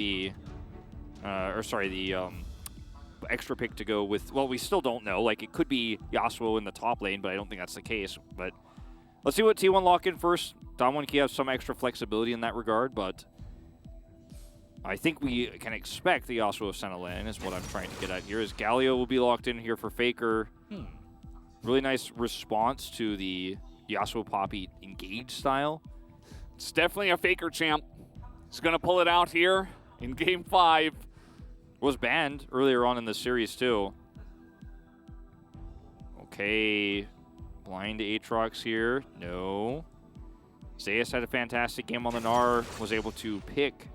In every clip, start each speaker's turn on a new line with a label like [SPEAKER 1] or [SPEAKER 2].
[SPEAKER 1] the, extra pick to go with, well, we still don't know. Like, it could be Yasuo in the top lane, but I don't think that's the case. But let's see what T1 lock in first. DAMWON can have some extra flexibility in that regard, but I think we can expect the Yasuo Senna lane is what I'm trying to get at here. Is Galio will be locked in here for Faker. Really nice response to the Yasuo Poppy engage style.
[SPEAKER 2] It's definitely a Faker champ. He's going to pull it out here in Game 5.
[SPEAKER 1] Was banned earlier on in the series, too. Okay. Blind Aatrox here. No. Zeus had a fantastic game on the Gnar. Was able to pick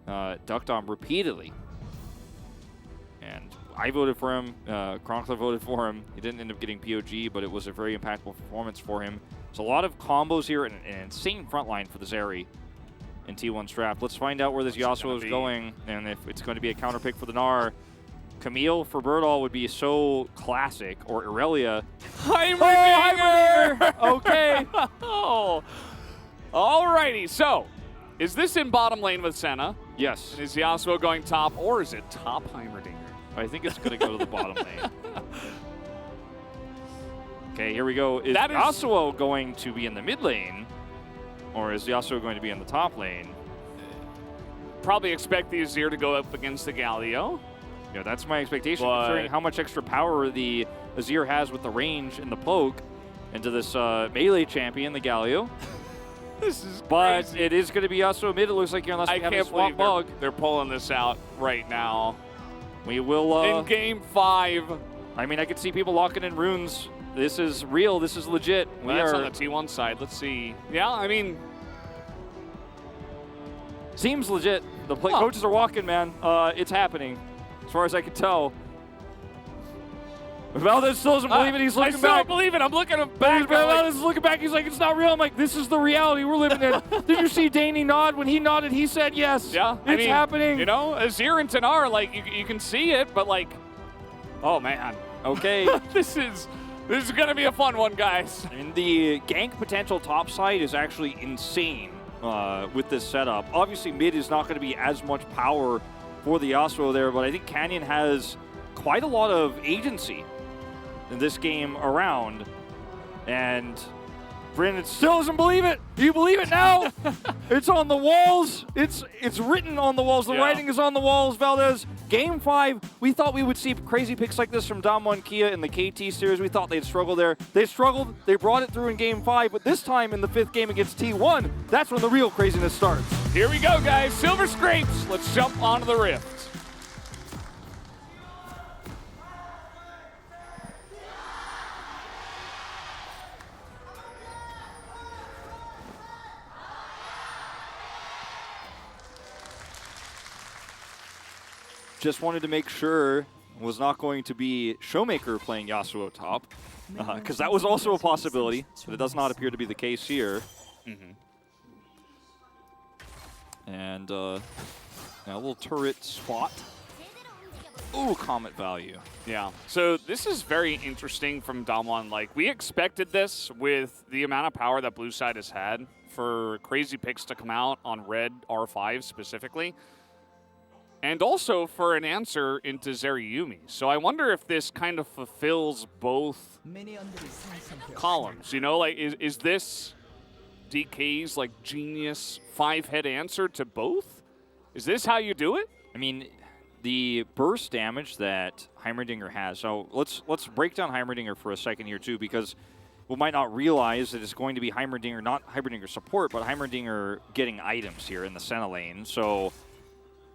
[SPEAKER 1] Duckdom repeatedly. And I voted for him. Chronicler voted for him. He didn't end up getting POG, but it was a very impactful performance for him. So a lot of combos here and an insane front line for the Zeri in T1's draft. Let's find out where this Yasuo is going and if it's going to be a counter pick for the Gnar. Camille for Birdall would be so classic, or Irelia.
[SPEAKER 2] Heimerdinger!
[SPEAKER 1] Okay.
[SPEAKER 2] Oh. Alrighty, so is this in bottom lane with Senna?
[SPEAKER 1] Yes.
[SPEAKER 2] Is Yasuo going top, or is it top Heimerdinger?
[SPEAKER 1] I think it's going to go to the bottom lane. Okay, here we go. Is Yasuo going to be in the mid lane, or is Yasuo going to be in the top lane?
[SPEAKER 2] Probably expect the Azir to go up against the Galio.
[SPEAKER 1] Yeah, that's my expectation, considering how much extra power the Azir has with the range and the poke into this melee champion, the Galio.
[SPEAKER 2] This is
[SPEAKER 1] But
[SPEAKER 2] crazy.
[SPEAKER 1] it is going to be Yasuo mid, it looks like, unless we have a swamp bug.
[SPEAKER 2] They're pulling this out right now.
[SPEAKER 1] We will...
[SPEAKER 2] in Game 5.
[SPEAKER 1] I mean, I could see people locking in runes. This is real. This is legit.
[SPEAKER 2] Well, that's on the T1 side. Let's see. Yeah, I mean...
[SPEAKER 1] Seems legit. The coaches are walking, man. It's happening, as far as I can tell. Valdez still doesn't believe it. He's looking back.
[SPEAKER 2] I still don't believe it. I'm looking back.
[SPEAKER 1] Valdez is looking back. He's like, it's not real. I'm like, this is the reality we're living in. Did you see Danny nod? When he nodded, he said yes.
[SPEAKER 2] Yeah.
[SPEAKER 1] It's happening.
[SPEAKER 2] You know, Azir and Tanar, like, you can see it, but, like, oh, man.
[SPEAKER 1] Okay.
[SPEAKER 2] This is going to be a fun one, guys.
[SPEAKER 1] And the gank potential top side is actually insane with this setup. Obviously, mid is not going to be as much power for the Yasuo there, but I think Canyon has quite a lot of agency in this game around. And Brandon still doesn't believe it. Do you believe it now? It's on the walls. It's written on the walls. The writing is on the walls, Valdez. Game 5, we thought we would see crazy picks like this from DAMWON Kia in the KT series. We thought they'd struggle there. They struggled. They brought it through in Game 5, but this time in the 5th game against T1, that's when the real craziness starts.
[SPEAKER 2] Here we go, guys. Silver Scrapes. Let's jump onto the Rift.
[SPEAKER 1] Just wanted to make sure it was not going to be Showmaker playing Yasuo top, because that was also a possibility, but it does not appear to be the case here. And a little turret spot. Ooh, Comet value.
[SPEAKER 2] Yeah, so this is very interesting from DAMWON. Like, we expected this with the amount of power that Blue Side has had for crazy picks to come out on red R5 specifically. And also for an answer into Zeri. So I wonder if this kind of fulfills both columns. You know, like, is this DK's, like, genius 5-head answer to both? Is this how you do it?
[SPEAKER 1] I mean, the burst damage that Heimerdinger has. So let's break down Heimerdinger for a second here, too, because we might not realize that it's going to be Heimerdinger, not Heimerdinger support, but Heimerdinger getting items here in the Senna lane. So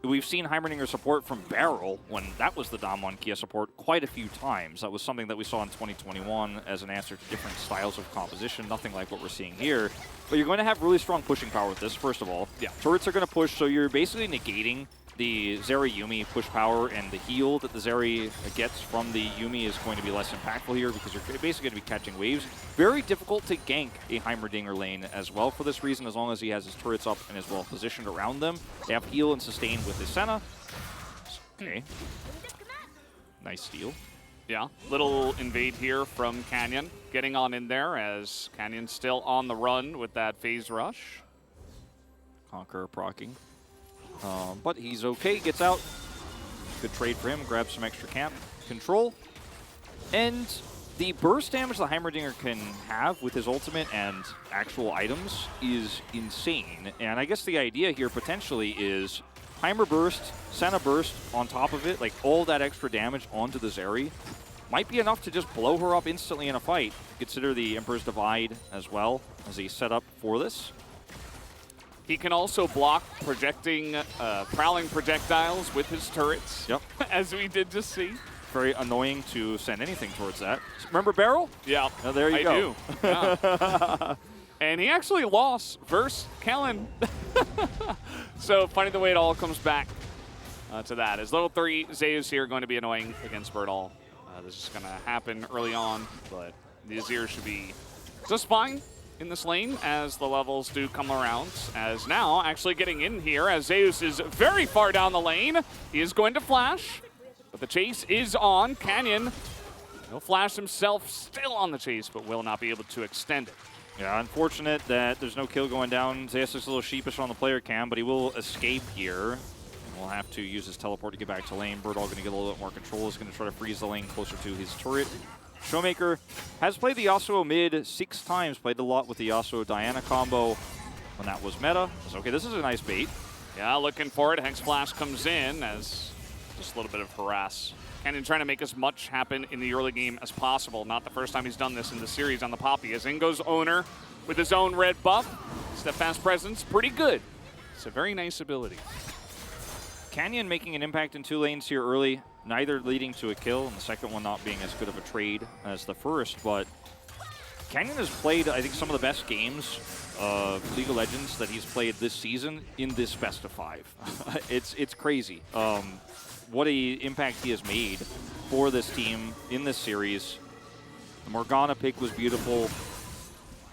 [SPEAKER 1] we've seen Heimerdinger support from Barrel when that was the DAMWON Kia support quite a few times. That was something that we saw in 2021 as an answer to different styles of composition, nothing like what we're seeing here. But you're going to have really strong pushing power with this, first of all. Yeah. Turrets are going to push, so you're basically negating the Zeri Yuumi push power, and the heal that the Zeri gets from the Yuumi is going to be less impactful here because you're basically going to be catching waves. Very difficult to gank a Heimerdinger lane as well for this reason, as long as he has his turrets up and is well positioned around them. They have heal and sustain with his Senna. Okay. Nice steal.
[SPEAKER 2] Yeah, little invade here from Canyon, getting on in there as Canyon's still on the run with that phase rush.
[SPEAKER 1] Conqueror proccing. But he's okay, gets out. Good trade for him, grabs some extra camp control. And the burst damage that Heimerdinger can have with his ultimate and actual items is insane. And I guess the idea here potentially is Heimer burst, Senna burst on top of it, like all that extra damage onto the Zeri might be enough to just blow her up instantly in a fight. Consider the Emperor's Divide as well as a setup for this.
[SPEAKER 2] He can also block projecting, prowling projectiles with his turrets.
[SPEAKER 1] Yep.
[SPEAKER 2] As we did just see.
[SPEAKER 1] Very annoying to send anything towards that. Remember Barrel?
[SPEAKER 2] Yeah.
[SPEAKER 1] Oh, there you go.
[SPEAKER 2] I do. Yeah. And he actually lost versus Kellen. So funny the way it all comes back to that. As level 3, Zeus here going to be annoying against Birdall. This is going to happen early on, but the Azir should be just fine in this lane as the levels do come around. As now actually getting in here as Zeus is very far down the lane. He is going to flash, but the chase is on. Canyon, he'll flash himself, still on the chase, but will not be able to extend it.
[SPEAKER 1] Yeah, unfortunate that there's no kill going down. Zeus is a little sheepish on the player cam, but he will escape here. We'll have to use his teleport to get back to lane. Birdall going to get a little bit more control. He's going to try to freeze the lane closer to his turret. Showmaker has played the Yasuo mid 6 times, played a lot with the Yasuo-Diana combo when that was meta. So, okay, this is a nice bait.
[SPEAKER 2] Yeah, looking for it. Hex Flash comes in as just a little bit of harass. Canyon trying to make as much happen in the early game as possible. Not the first time he's done this in the series on the Poppy. As in goes Owner with his own red buff. Steadfast Presence, pretty good. It's a very nice ability.
[SPEAKER 1] Canyon making an impact in 2 lanes here early, neither leading to a kill, and the second one not being as good of a trade as the first, but Canyon has played, I think, some of the best games of League of Legends that he's played this season in this best of 5. It's crazy what a impact he has made for this team in this series. The Morgana pick was beautiful,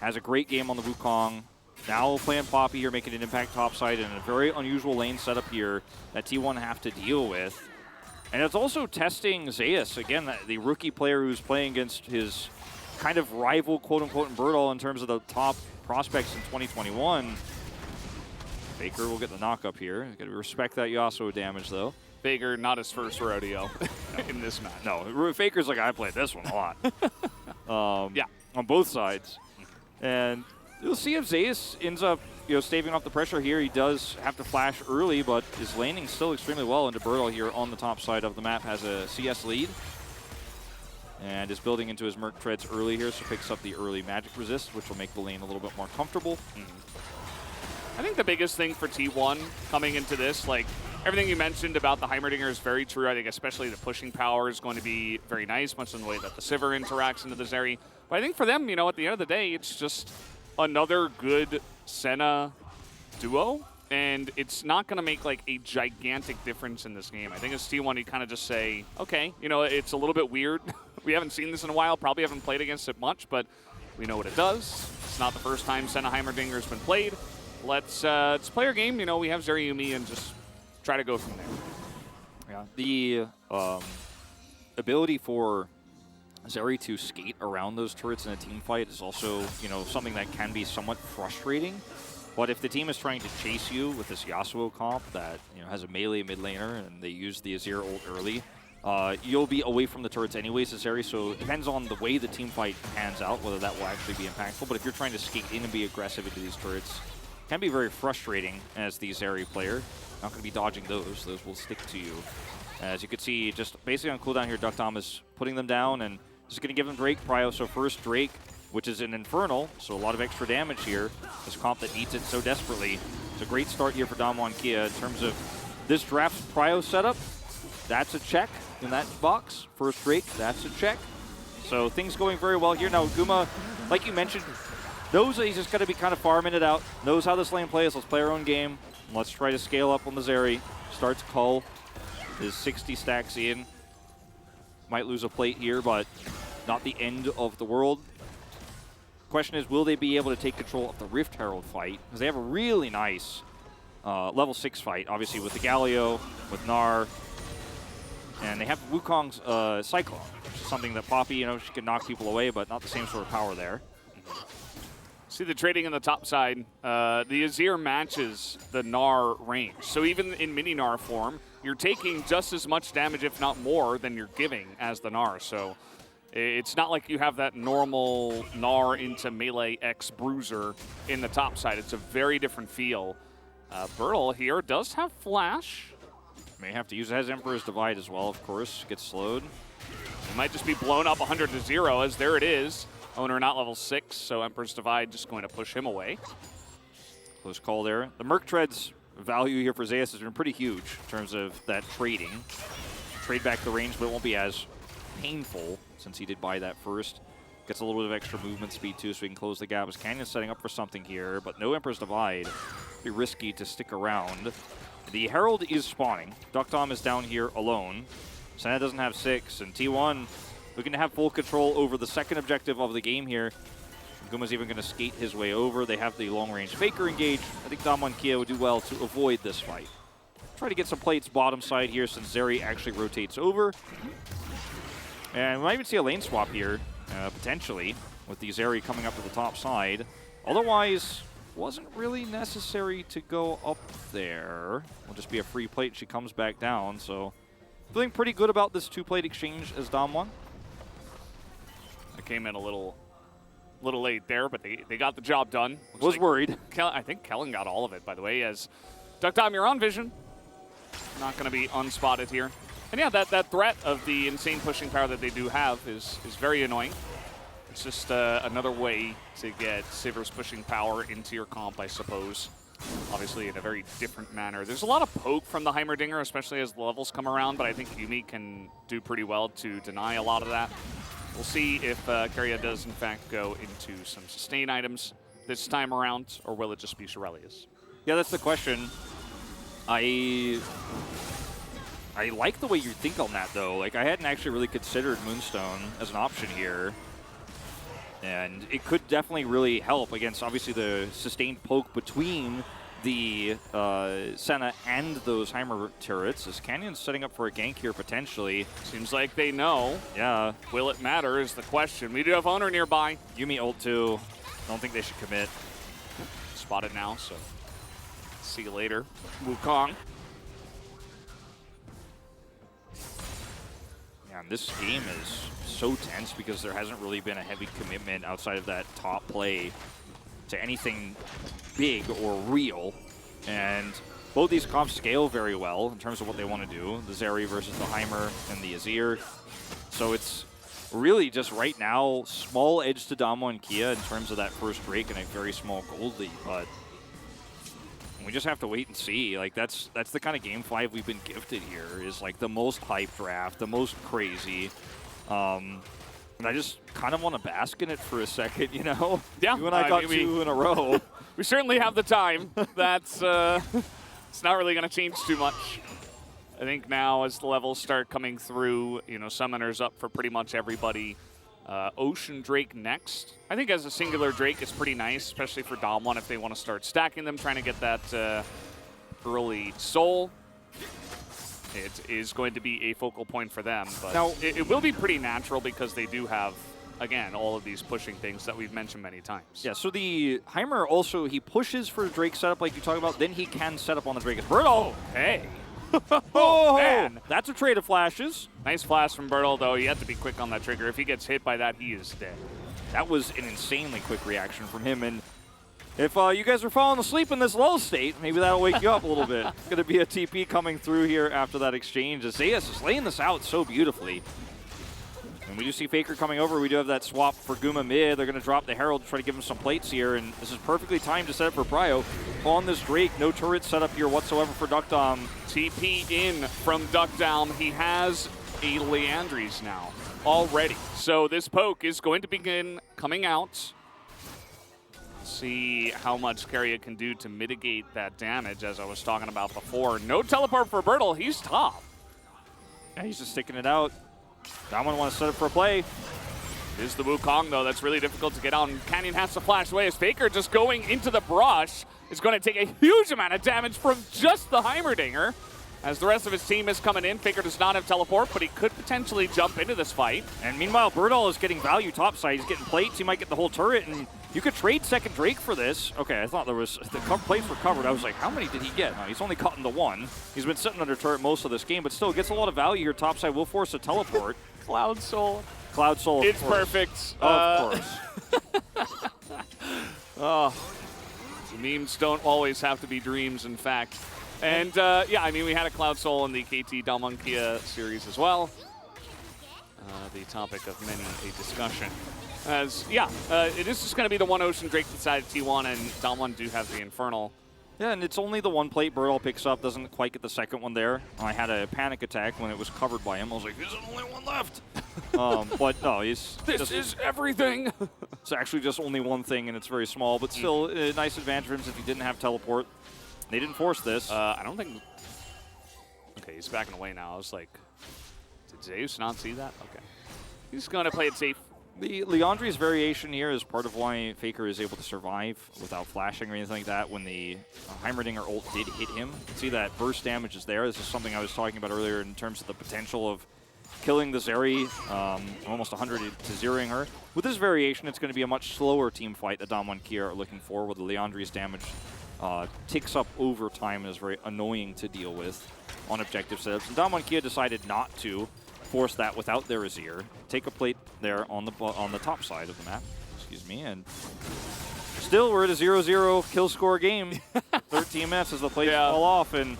[SPEAKER 1] has a great game on the Wukong. Now playing Poppy here, making an impact topside in a very unusual lane setup here that T1 have to deal with. And it's also testing Zeus, again, the rookie player who's playing against his kind of rival, quote-unquote, in Birdall in terms of the top prospects in 2021. Faker will get the knock-up here. Got to respect that Yasuo damage, though.
[SPEAKER 2] Faker, not his first rodeo in this match.
[SPEAKER 1] No, Faker's like, I played this one a lot.
[SPEAKER 2] Yeah.
[SPEAKER 1] On both sides. And you'll see if Zeus ends up, staving off the pressure here. He does have to flash early, but is laning still extremely well into Birdall here on the top side of the map. Has a CS lead. And is building into his Merc Treads early here, so picks up the early magic resist, which will make the lane a little bit more comfortable.
[SPEAKER 2] I think the biggest thing for T1 coming into this, like everything you mentioned about the Heimerdinger is very true. I think especially the pushing power is going to be very nice, much in the way that the Sivir interacts into the Zeri. But I think for them, at the end of the day, it's just another good Senna duo, and it's not going to make like a gigantic difference in this game. I think as T1, you kind of just say, okay, it's a little bit weird. We haven't seen this in a while, probably haven't played against it much, but we know what it does. It's not the first time Senna Heimerdinger has been played. Let's play our game. We have Zeri Yumi and just try to go from there.
[SPEAKER 1] Yeah. The ability for Zeri to skate around those turrets in a team fight is also, something that can be somewhat frustrating. But if the team is trying to chase you with this Yasuo comp that, has a melee mid laner and they use the Azir ult early, you'll be away from the turrets anyways as Zeri, so it depends on the way the team fight pans out, whether that will actually be impactful. But if you're trying to skate in and be aggressive into these turrets, it can be very frustrating as the Zeri player. Not going to be dodging those. Those will stick to you. As you can see, just basically on cooldown here, Duckdom is putting them down, and this is going to give them Drake Prio. So first Drake, which is an Infernal, so a lot of extra damage here. This comp that needs it so desperately. It's a great start here for DAMWON Kia in terms of this draft Prio setup. That's a check in that box. First Drake, that's a check. So things going very well here. Now Guma, like you mentioned, knows that he's just going to be kind of farming it out. Knows how this lane plays. Let's play our own game. Let's try to scale up on the Zeri. Starts Cull. His 60 stacks in. Might lose a plate here, but not the end of the world. Question is, will they be able to take control of the Rift Herald fight? Because they have a really nice level 6 fight, obviously with the Galio, with Gnar, and they have Wukong's Cyclone, which is something that Poppy, she can knock people away, but not the same sort of power there.
[SPEAKER 2] See the trading in the top side. The Azir matches the Gnar range. So even in mini Gnar form, you're taking just as much damage, if not more, than you're giving as the Gnar. So it's not like you have that normal Gnar into melee X bruiser in the top side. It's a very different feel. Bertle here does have flash.
[SPEAKER 1] May have to use it as Emperor's Divide as well, of course. Gets slowed.
[SPEAKER 2] It might just be blown up 100 to 0, as there it is. Owner not level 6, so Emperor's Divide just going to push him away.
[SPEAKER 1] Close call there. The Merc Tread's value here for Zeus has been pretty huge in terms of that trading. Trade back the range, but it won't be as painful since he did buy that first. Gets a little bit of extra movement speed too, so we can close the gap. As Canyon's setting up for something here, but no Emperor's Divide. Be risky to stick around. The Herald is spawning. Duckdom is down here alone. Senna doesn't have 6, and T1 looking to have full control over the second objective of the game here. Guma's even going to skate his way over. They have the long-range Faker engaged. I think DAMWON Kia would do well to avoid this fight. Try to get some plates bottom side here since Zeri actually rotates over. And we might even see a lane swap here, potentially, with the Zeri coming up to the top side. Otherwise, wasn't really necessary to go up there. Will just be a free plate. She comes back down, so feeling pretty good about this two-plate exchange as DAMWON.
[SPEAKER 2] I came in a little late there, but they got the job done.
[SPEAKER 1] Was worried.
[SPEAKER 2] I think Kellen got all of it, by the way, as Duckdom, you're on vision. Not going to be unspotted here. And yeah, that threat of the insane pushing power that they do have is very annoying. It's just another way to get Sivir's pushing power into your comp, I suppose. Obviously in a very different manner. There's a lot of poke from the Heimerdinger, especially as the levels come around, but I think Yuumi can do pretty well to deny a lot of that. We'll see if Keria does in fact go into some sustain items this time around, or will it just be Shirelius?
[SPEAKER 1] Yeah, that's the question. I like the way you think on that, though. Like, I hadn't actually really considered Moonstone as an option here. And it could definitely really help against, obviously, the sustained poke between the Senna and those Heimer turrets. As Canyon's setting up for a gank here, potentially.
[SPEAKER 2] Seems like they know.
[SPEAKER 1] Yeah.
[SPEAKER 2] Will it matter is the question. We do have Owner nearby.
[SPEAKER 1] Yuumi ult too. Don't think they should commit.
[SPEAKER 2] Spotted now, so see you later. Wukong.
[SPEAKER 1] Yeah, and this game is so tense because there hasn't really been a heavy commitment outside of that top play to anything big or real. And both these comps scale very well in terms of what they want to do. The Zeri versus the Heimer and the Azir. So it's really just right now small edge to DAMWON Kia in terms of that first break and a very small gold lead, but we just have to wait and see. Like that's the kind of game 5 we've been gifted here, is like the most hype draft, the most crazy. And I just kind of want to bask in it for a second, you know?
[SPEAKER 2] Yeah.
[SPEAKER 1] You and I got 2 in a row.
[SPEAKER 2] We certainly have the time. That's it's not really going to change too much. I think now as the levels start coming through, you know, Summoner's up for pretty much everybody. Ocean Drake next. I think as a singular Drake is pretty nice, especially for DAMWON if they want to start stacking them, trying to get that early soul. It is going to be a focal point for them, but now, it will be pretty natural because they do have, again, all of these pushing things that we've mentioned many times.
[SPEAKER 1] Yeah, so the Heimer also, he pushes for Drake setup like you talked about, then he can set up on the Drake. Bertle!
[SPEAKER 2] Hey!
[SPEAKER 1] Oh, man! That's a trade of flashes.
[SPEAKER 2] Nice flash from Bertle, though. You have to be quick on that trigger. If he gets hit by that, he is dead.
[SPEAKER 1] That was an insanely quick reaction from him, and if you guys are falling asleep in this lull state, maybe that'll wake you up a little bit. It's going to be a TP coming through here after that exchange. Zeus is laying this out so beautifully. And we do see Faker coming over. We do have that swap for Guma mid. They're going to drop the Herald to try to give him some plates here, and this is perfectly timed to set up for Pryo. On this Drake, no turret set up here whatsoever for Duckdom.
[SPEAKER 2] TP in from Duckdom. He has a Leandries now already. So this poke is going to begin coming out. See how much Keria can do to mitigate that damage, as I was talking about before. No teleport for Bertle. He's top.
[SPEAKER 1] Yeah, he's just sticking it out. DAMWON wants to set up for a play.
[SPEAKER 2] Is the Wukong, though. That's really difficult to get out. And Canyon has to flash away as Faker just going into the brush is going to take a huge amount of damage from just the Heimerdinger. As the rest of his team is coming in, Faker does not have teleport, but he could potentially jump into this fight.
[SPEAKER 1] And meanwhile, Bertle is getting value topside. He's getting plates. He might get the whole turret, and You could trade second Drake for this. Okay, I thought there was the plates were covered. I was like, how many did he get? No, he's only caught in the one. He's been sitting under turret most of this game, but still gets a lot of value here. Topside will force a teleport.
[SPEAKER 2] Cloud Soul.
[SPEAKER 1] Cloud Soul.
[SPEAKER 2] It's perfect.
[SPEAKER 1] Of course.
[SPEAKER 2] Oh, memes don't always have to be dreams, in fact. And yeah, I mean, we had a Cloud Soul in the KT DAMWON Kia series as well. The topic of many a discussion. As, yeah, it is just going to be the one Ocean Drake inside T1, and DAMWON do have the Infernal.
[SPEAKER 1] Yeah, and it's only the one plate Birdall picks up, doesn't quite get the second one there. I had a panic attack when it was covered by him. I was like, there's only one left. But no, he's
[SPEAKER 2] This is everything.
[SPEAKER 1] It's actually just only one thing, and it's very small, but still a nice advantage for him if he didn't have teleport. They didn't force this.
[SPEAKER 2] I don't think... Okay, he's backing away now. I was like, did Zeus not see that? Okay. He's going to play it safe.
[SPEAKER 1] The Leandri's variation here is part of why Faker is able to survive without flashing or anything like that when the Heimerdinger ult did hit him. You can see that burst damage is there. This is something I was talking about earlier in terms of the potential of killing the Zeri, almost 100 to zeroing her. With this variation, it's going to be a much slower team fight that DAMWON Kia are looking for, where the Leandri's damage ticks up over time and is very annoying to deal with on objective setups. And DAMWON Kia decided not to force that without their Azir. Take a plate there on the top side of the map. Excuse me, and still we're at a 0-0 kill score game. 13 minutes as the plates fall off, and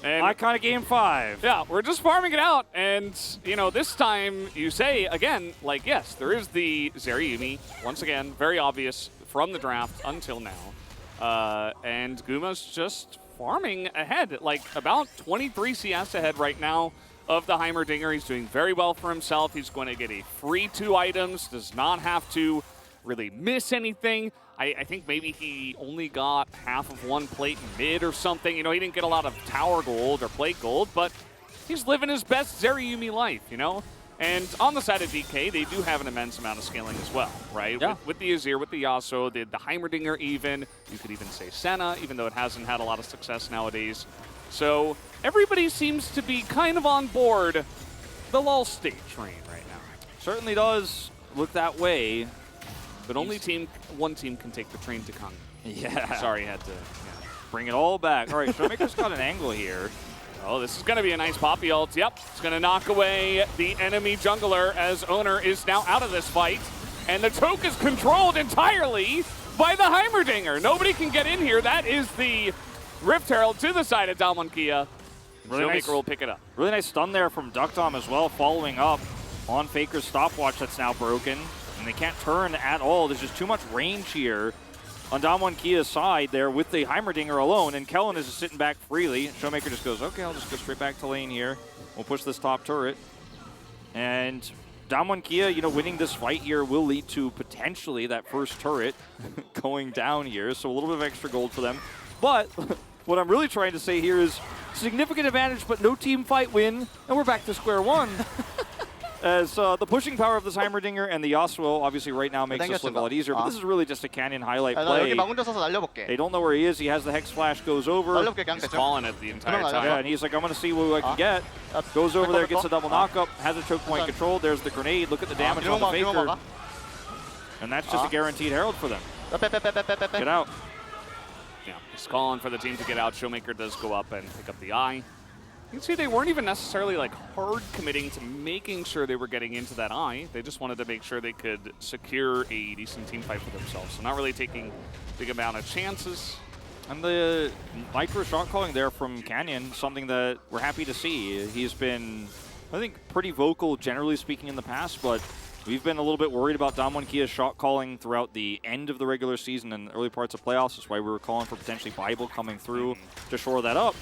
[SPEAKER 1] I kind of game 5.
[SPEAKER 2] Yeah, we're just farming it out, and you know, this time you say again, like, yes, there is the Zeri Yuumi once again, very obvious from the draft until now, and Guma's just farming ahead, like about 23 CS ahead right now of the Heimerdinger. He's doing very well for himself. He's going to get a free 2 items, does not have to really miss anything. I think maybe he only got half of one plate mid or something. You know, he didn't get a lot of tower gold or plate gold, but he's living his best Zeri Yuumi life, you know? And on the side of DK, they do have an immense amount of scaling as well, right?
[SPEAKER 1] Yeah.
[SPEAKER 2] With the Azir, with the Yasuo, the Heimerdinger even. You could even say Senna, even though it hasn't had a lot of success nowadays. So everybody seems to be kind of on board the lull state train right now.
[SPEAKER 1] Certainly does look that way.
[SPEAKER 2] But only one team can take the train to Kong.
[SPEAKER 1] Yeah.
[SPEAKER 2] Sorry, had to
[SPEAKER 1] bring it all back. All right, Showmaker's got an angle here.
[SPEAKER 2] Oh, this is going to be a nice poppy ult. Yep, it's going to knock away the enemy jungler as Owner is now out of this fight. And the choke is controlled entirely by the Heimerdinger. Nobody can get in here. That is the Rift Herald to the side of DAMWON Kia.
[SPEAKER 1] Really
[SPEAKER 2] Showmaker
[SPEAKER 1] nice,
[SPEAKER 2] will pick it up.
[SPEAKER 1] Really nice stun there from Duckdom as well, following up on Faker's stopwatch that's now broken. And they can't turn at all. There's just too much range here on DAMWON Kia's side there with the Heimerdinger alone. And Kellen is just sitting back freely. Showmaker just goes, okay, I'll just go straight back to lane here. We'll push this top turret. And DAMWON Kia, you know, winning this fight here will lead to potentially that first turret going down here. So a little bit of extra gold for them. But what I'm really trying to say here is significant advantage, but no team fight win. And we're back to square one. As the pushing power of this Heimerdinger and the Yasuo obviously right now makes this look a lot easier, but this is really just a Canyon highlight play. They don't know where he is. He has the Hex Flash, goes over.
[SPEAKER 2] He's calling it the entire time.
[SPEAKER 1] Yeah, and he's like, I'm going to see what I can get. Goes over there, gets a double knockup, has a choke point controlled. There's the grenade. Look at the damage on the Faker. And that's just a guaranteed Herald for them. Get out.
[SPEAKER 2] Yeah, he's calling for the team to get out. Showmaker does go up and pick up the eye. You can see they weren't even necessarily like hard committing to making sure they were getting into that eye. They just wanted to make sure they could secure a decent team fight for themselves. So not really taking a big amount of chances.
[SPEAKER 1] And the micro shot calling there from Canyon, something that we're happy to see. He's been, I think, pretty vocal generally speaking in the past, but we've been a little bit worried about DAMWON Kia's shot calling throughout the end of the regular season and early parts of playoffs. That's why we were calling for potentially Bible coming through to shore that up.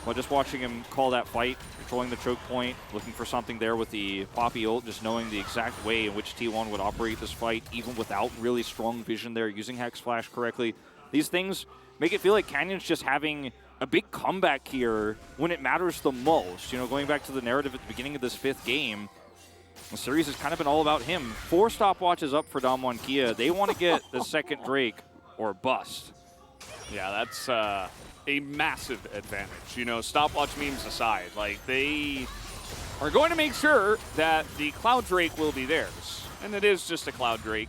[SPEAKER 1] But just watching him call that fight, controlling the choke point, looking for something there with the Poppy ult, just knowing the exact way in which T1 would operate this fight, even without really strong vision there, using Hex Flash correctly. These things make it feel like Canyon's just having a big comeback here when it matters the most. You know, going back to the narrative at the beginning of this 5th game, the series has kind of been all about him. 4 stopwatches up for DAMWON Kia. They want to get the second Drake or bust.
[SPEAKER 2] Yeah, that's a massive advantage. You know, stopwatch memes aside, like they are going to make sure that the Cloud Drake will be theirs. And it is just a Cloud Drake.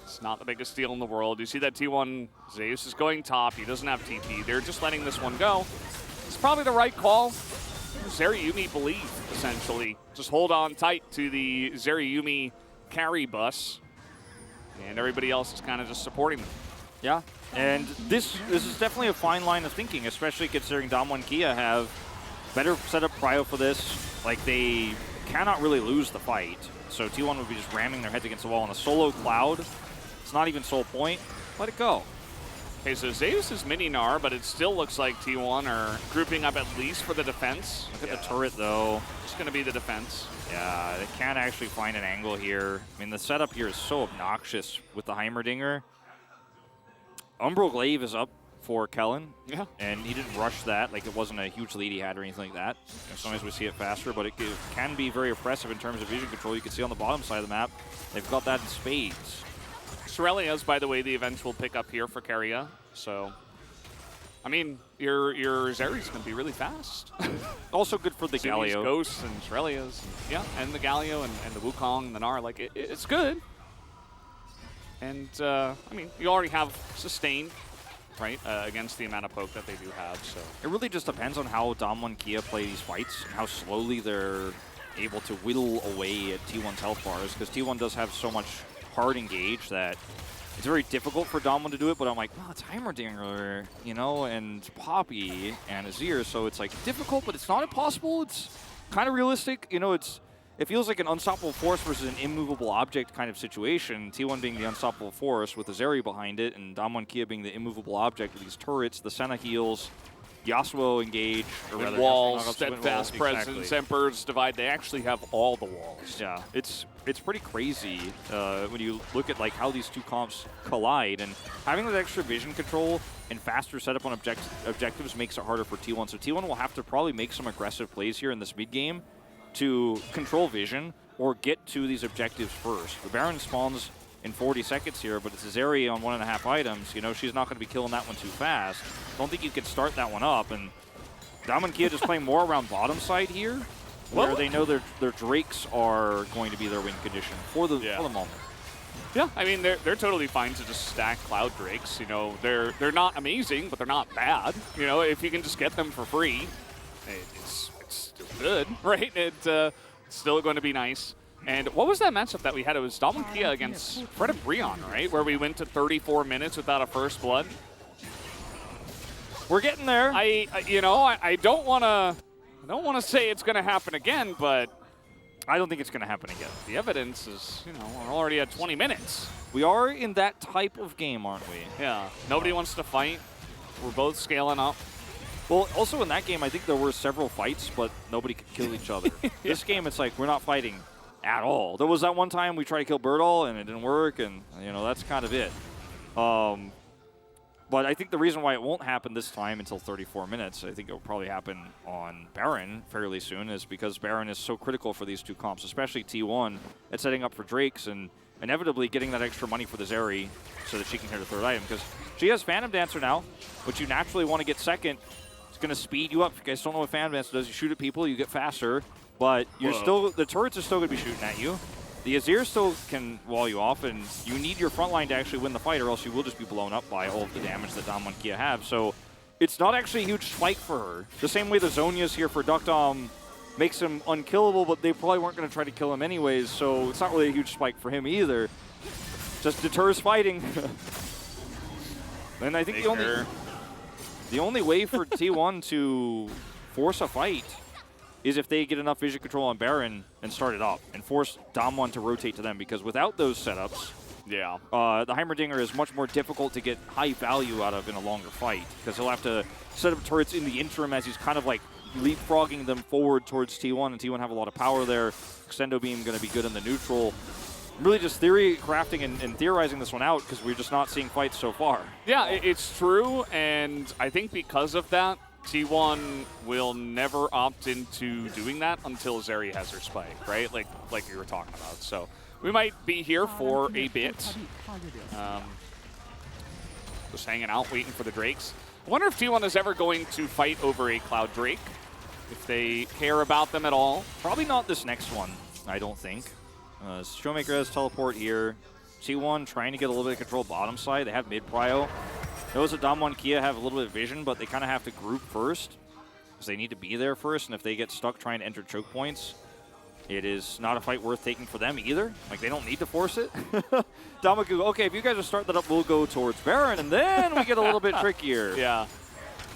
[SPEAKER 2] It's not the biggest deal in the world. You see that T1, Zeus is going top. He doesn't have TP. They're just letting this one go. It's probably the right call. Zeriyumi believe, essentially. Just hold on tight to the Zeriyumi carry bus. And everybody else is kind of just supporting them.
[SPEAKER 1] Yeah, and this is definitely a fine line of thinking, especially considering DAMWON Kia have better setup prio for this. Like, they cannot really lose the fight. So T1 would be just ramming their heads against the wall on a solo Cloud. It's not even soul point. Let it go.
[SPEAKER 2] Okay, so Zeus is mini-Gnar, but it still looks like T1 are grouping up at least for the defense.
[SPEAKER 1] Look at the turret, though.
[SPEAKER 2] It's going to be the defense.
[SPEAKER 1] Yeah, they can't actually find an angle here. I mean, the setup here is so obnoxious with the Heimerdinger. Umbral Glaive is up for Kellen.
[SPEAKER 2] Yeah.
[SPEAKER 1] And he didn't rush that. Like, it wasn't a huge lead he had or anything like that. Sometimes we see it faster, but it can be very oppressive in terms of vision control. You can see on the bottom side of the map, they've got that in spades.
[SPEAKER 2] Sorelia's, by the way, the eventual pickup here for Keria. So, I mean, your Zeri's going to be really fast.
[SPEAKER 1] Also good for the
[SPEAKER 2] Zuni's
[SPEAKER 1] Galio.
[SPEAKER 2] Ghosts and Sorelia's. And the Galio and the Wukong and the Gnar. Like, it's good. And, I mean, you already have sustain, right, against the amount of poke that they do have. So
[SPEAKER 1] It really just depends on how DAMWON Kia play these fights and how slowly they're able to whittle away at T1's health bars, because T1 does have so much hard engage that it's very difficult for DAMWON to do it, but I'm like, well, it's Heimerdinger, you know, and Poppy and Azir, so it's like difficult, but it's not impossible. It's kind of realistic. You know, it feels like an unstoppable force versus an immovable object kind of situation. T1 being the unstoppable force with Azeri behind it, and DAMWON Kia being the immovable object with these turrets, the Senna heals, Yasuo engage, or rather,
[SPEAKER 2] walls,
[SPEAKER 1] Yasuo
[SPEAKER 2] steadfast
[SPEAKER 1] walls.
[SPEAKER 2] presence,
[SPEAKER 1] Exactly.
[SPEAKER 2] Emperor's Divide. They actually have all the walls.
[SPEAKER 1] Yeah, it's pretty crazy when you look at like how these two comps collide, and having that extra vision control and faster setup on objectives makes it harder for T1. So T1 will have to probably make some aggressive plays here in this mid game to control vision or get to these objectives first. The Baron spawns in 40 seconds here, but it's Azeri on 1.5 items. You know, she's not going to be killing that one too fast. Don't think you could start that one up. And DAMWON Kia just playing more around bottom side here, where they know their Drakes are going to be their win condition for the moment.
[SPEAKER 2] Yeah, I mean, they're totally fine to just stack Cloud Drakes. You know, they're not amazing, but they're not bad. You know, if you can just get them for free, it's still good, right? It's still going to be nice. And what was that matchup that we had? It was DAMWON Kia against Fred and Brion, right? Where we went to 34 minutes without a first blood.
[SPEAKER 1] We're getting there.
[SPEAKER 2] I don't want to say it's going to happen again, but
[SPEAKER 1] I don't think it's going to happen again.
[SPEAKER 2] the evidence is, you know, we're already at 20 minutes.
[SPEAKER 1] We are in that type of game, aren't we?
[SPEAKER 2] Yeah, nobody wants to fight. We're both scaling up.
[SPEAKER 1] Well, also in that game, I think there were several fights, but nobody could kill each other. This game, it's like we're not fighting at all. There was that one time we tried to kill Birdall, and it didn't work, and, you know, that's kind of it. But I think the reason why it won't happen this time until 34 minutes, I think it will probably happen on Baron fairly soon, is because Baron is so critical for these two comps, especially T1, at setting up for Drakes and inevitably getting that extra money for the Zeri so that she can hit her third item. Because she has Phantom Dancer now, which you naturally want to get second. It's going to speed you up. If you guys don't know what Phantom Dancer does, you shoot at people, you get faster, but you're still, the turrets are still going to be shooting at you. The Azir still can wall you off, and you need your front line to actually win the fight, or else you will just be blown up by all of the damage that DAMWON Kia have. So it's not actually a huge spike for her. The same way the Zhonya's here for Duckdom makes him unkillable, but they probably weren't going to try to kill him anyways, so it's not really a huge spike for him either. Just deters fighting. And I think the only way for T1 to force a fight is if they get enough vision control on Baron and start it up and force DAMWON to rotate to them, because without those setups, the Heimerdinger is much more difficult to get high value out of in a longer fight, because he'll have to set up turrets in the interim as he's kind of like leapfrogging them forward towards T1, and T1 have a lot of power there. Extendo Beam going to be good in the neutral. Really just theory crafting and theorizing this one out, because we're just not seeing fights so far.
[SPEAKER 2] Yeah, it's true, and I think because of that, T1 will never opt into doing that until Zeri has her spike, right? Like you were talking about. So we might be here for a bit. Just hanging out, waiting for the Drakes. I wonder if T1 is ever going to fight over a Cloud Drake, if they care about them at all.
[SPEAKER 1] Probably not this next one, I don't think. Showmaker has teleport here. T1 trying to get a little bit of control bottom side. They have mid prio. Knows that DAMWON Kia have a little bit of vision, but they kind of have to group first because they need to be there first. And if they get stuck trying to enter choke points, it is not a fight worth taking for them either. Like, they don't need to force it. Damaku, okay, if you guys are starting that up, we'll go towards Baron, and then we get a little bit trickier.
[SPEAKER 2] Yeah,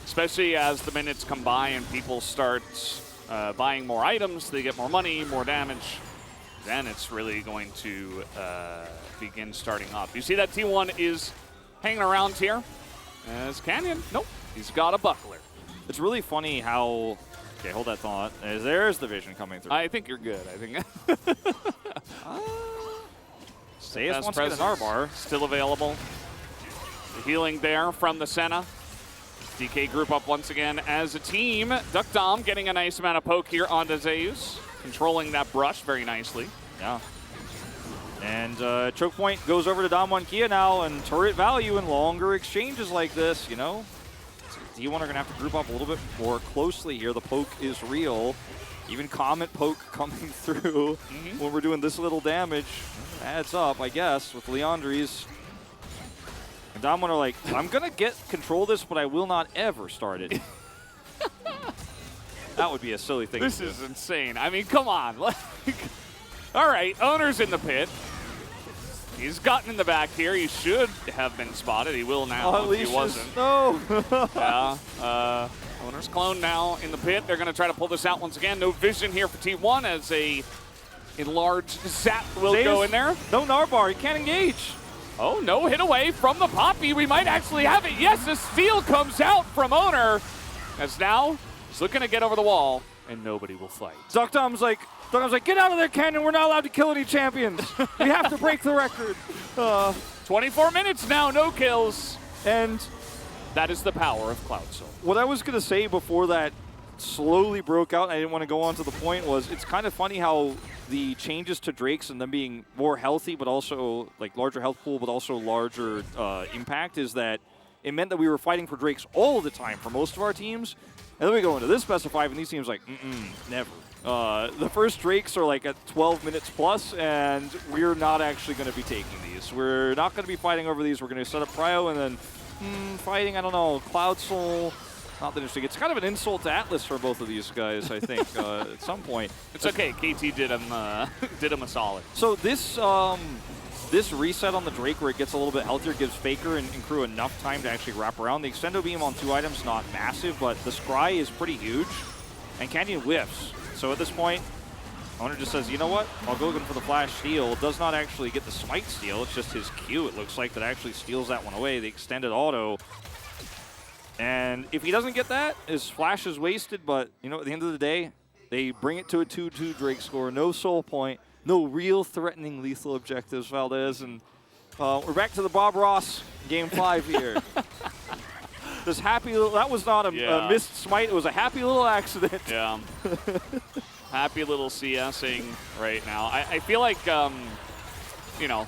[SPEAKER 2] especially as the minutes come by and people start buying more items, they get more money, more damage. Then it's really going to begin starting up. You see that T1 is hanging around here. As Canyon, nope, he's got a buckler.
[SPEAKER 1] It's really funny how, okay, hold that thought. There's the vision coming through.
[SPEAKER 2] I think you're good, I think.
[SPEAKER 1] Sayas wants to get an R-bar.
[SPEAKER 2] Still available. The healing there from the Senna. DK group up once again as a team. DuckDom getting a nice amount of poke here onto Zeus. Controlling that brush very nicely.
[SPEAKER 1] Yeah. And choke point goes over to DAMWON Kia now, and turret value in longer exchanges like this, you know. D1 are going to have to group up a little bit more closely here. The poke is real. Even Comet poke coming through when we're doing this little damage. Adds up, I guess, with Leandries. And DAMWON are like, I'm going to get control of this, but I will not ever start it. That would be a silly thing to do.
[SPEAKER 2] This is insane. I mean, come on. Like, all right, Owner's in the pit. He's gotten in the back here. He should have been spotted. He will now if he wasn't.
[SPEAKER 1] No.
[SPEAKER 2] Yeah. Owner's clone now in the pit. They're going to try to pull this out once again. No vision here for T1 as a enlarged Zap will go in there.
[SPEAKER 1] No Narbar. He can't engage.
[SPEAKER 2] Oh, no hit away from the Poppy. We might actually have it. Yes, the steal comes out from Owner. As now he's looking to get over the wall, and nobody will fight.
[SPEAKER 1] DuckDom's like, get out of there, Canyon. We're not allowed to kill any champions. We have to break the record.
[SPEAKER 2] 24 minutes now, no kills.
[SPEAKER 1] And
[SPEAKER 2] that is the power of Cloud Soul.
[SPEAKER 1] what I was going to say before that slowly broke out, and I didn't want to go on to the point, was it's kind of funny how the changes to Drakes and them being more healthy, but also like larger health pool, but also larger impact, is that it meant that we were fighting for Drakes all the time for most of our teams. And then we go into this best of 5, and these teams like, never. The first Drakes are like at 12 minutes plus, and we're not actually going to be taking these. We're not going to be fighting over these. We're going to set up Prio and then fighting, I don't know, Cloud Soul. Not that interesting. It's kind of an insult to Atlas for both of these guys, I think, at some point.
[SPEAKER 2] It's okay. KT did him a solid.
[SPEAKER 1] So this this reset on the Drake where it gets a little bit healthier gives Faker and crew enough time to actually wrap around. The Extendo Beam on 2 items, not massive, but the Scry is pretty huge. And Canyon whiffs. So at this point, Owner just says, you know what? I'll go for the flash steal. Does not actually get the smite steal. It's just his Q, it looks like, that actually steals that one away. The extended auto. And if he doesn't get that, his flash is wasted. But, you know, at the end of the day, they bring it to a 2-2 Drake score. No soul point. No real threatening lethal objectives, Valdez. And we're back to the Bob Ross Game 5 here. This happy little, that was not a missed smite. It was a happy little accident.
[SPEAKER 2] Yeah. Happy little CSing right now. I feel like, you know,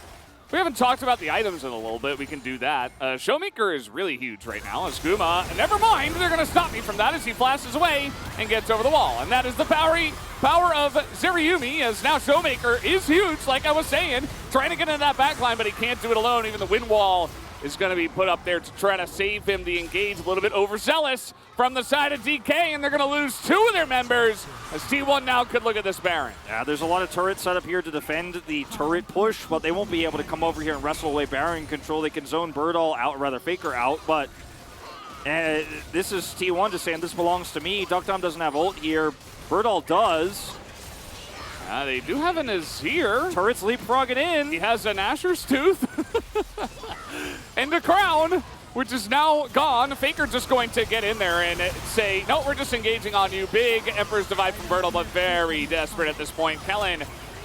[SPEAKER 2] we haven't talked about the items in a little bit. We can do that. Showmaker is really huge right now. As Guma, never mind, they're going to stop me from that as he flashes away and gets over the wall. And that is the power of Zeriumi, as now Showmaker is huge, like I was saying. Trying to get into that backline, but he can't do it alone. Even the wind wall is going to be put up there to try to save him. The engage a little bit overzealous from the side of DK, and they're going to lose 2 of their members as T1 now could look at this Baron.
[SPEAKER 1] Yeah, there's a lot of turrets set up here to defend the turret push, but they won't be able to come over here and wrestle away Baron control. They can zone Birdall out, rather Faker out, but this is T1 just saying this belongs to me. DuckDom doesn't have ult here. Birdall does.
[SPEAKER 2] They do have an Azir.
[SPEAKER 1] Turret's leapfrogging in.
[SPEAKER 2] He has an Asher's Tooth. And a crown, which is now gone. Faker just going to get in there and say, no, we're just engaging on you. Big Emperor's Divide from Birdall, but very desperate at this point. Kellen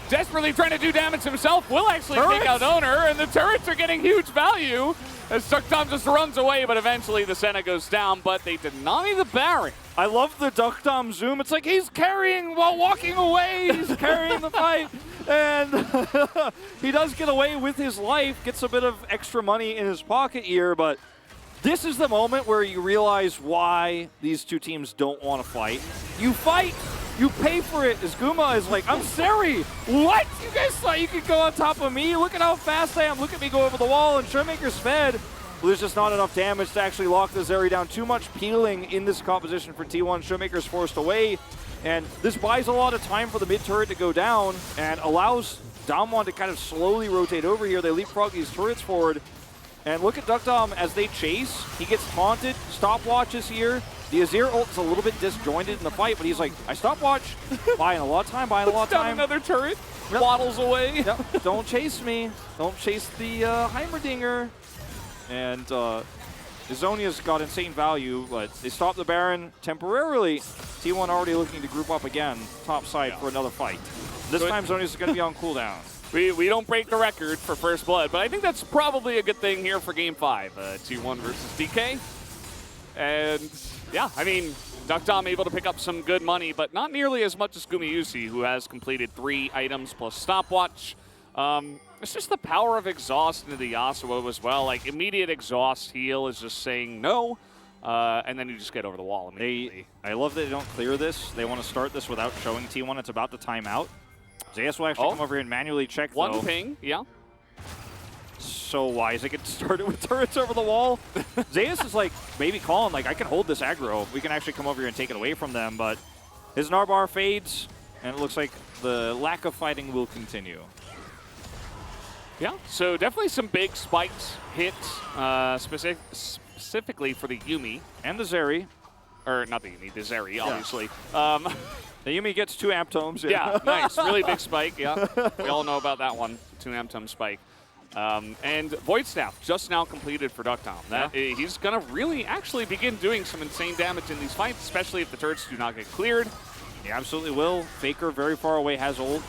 [SPEAKER 2] desperately trying to do damage himself. Will actually take out Owner, and the turrets are getting huge value as DuckDom just runs away, but eventually the Senna goes down, but they deny the Baron.
[SPEAKER 1] I love the DuckDom zoom. It's like he's carrying while walking away. He's carrying the fight. And he does get away with his life, gets a bit of extra money in his pocket here, but this is the moment where you realize why these two teams don't want to fight. You fight You pay for it. As Guma is like, I'm Seri. What? You guys thought you could go on top of me? Look at how fast I am. Look at me go over the wall, and Showmaker's fed. Well, there's just not enough damage to actually lock the Zeri down. Too much peeling in this composition for T1. Showmaker's forced away, and this buys a lot of time for the mid turret to go down and allows DAMWON to kind of slowly rotate over here. They leapfrog these turrets forward. And look at DuckDom as they chase. He gets taunted. Stopwatches here. The Azir ult is a little bit disjointed in the fight, but he's like, I stopwatch. Buying a lot of time, buying a lot of time.
[SPEAKER 2] Another turret.
[SPEAKER 1] Yep.
[SPEAKER 2] Waddles away.
[SPEAKER 1] Yep. Don't chase me. Don't chase the Heimerdinger. And Izonia's got insane value, but they stop the Baron temporarily. T1 already looking to group up again, top side for another fight. This time Zonia's going to be on cooldown.
[SPEAKER 2] We don't break the record for first blood, but I think that's probably a good thing here for Game 5. T1 versus DK. And yeah, I mean, DuckDom able to pick up some good money, but not nearly as much as Gumayusi, who has completed 3 items plus stopwatch. It's just the power of exhaust into the Yasuo as well. Like, immediate exhaust heal is just saying no, and then you just get over the wall immediately.
[SPEAKER 1] I love that they don't clear this. They want to start this without showing T1. It's about to time out. Zayas will actually come over here and manually check, though.
[SPEAKER 2] One ping, yeah.
[SPEAKER 1] So wise. They get started with turrets over the wall. Zayas is like, maybe calling, like, I can hold this aggro. We can actually come over here and take it away from them, but his Narbar fades, and it looks like the lack of fighting will continue.
[SPEAKER 2] Yeah, so definitely some big spikes hit, specifically for the Yuumi.
[SPEAKER 1] And the Zeri.
[SPEAKER 2] Or not the Yuumi, the Zeri, obviously.
[SPEAKER 1] The Yuumi gets 2 amp tomes.
[SPEAKER 2] Yeah, nice. Really big spike, yeah. We all know about that one, 2 amp tome spike. And Void Staff just now completed for DuckDom. He's going to really actually begin doing some insane damage in these fights, especially if the turrets do not get cleared.
[SPEAKER 1] He absolutely will. Faker very far away has ult.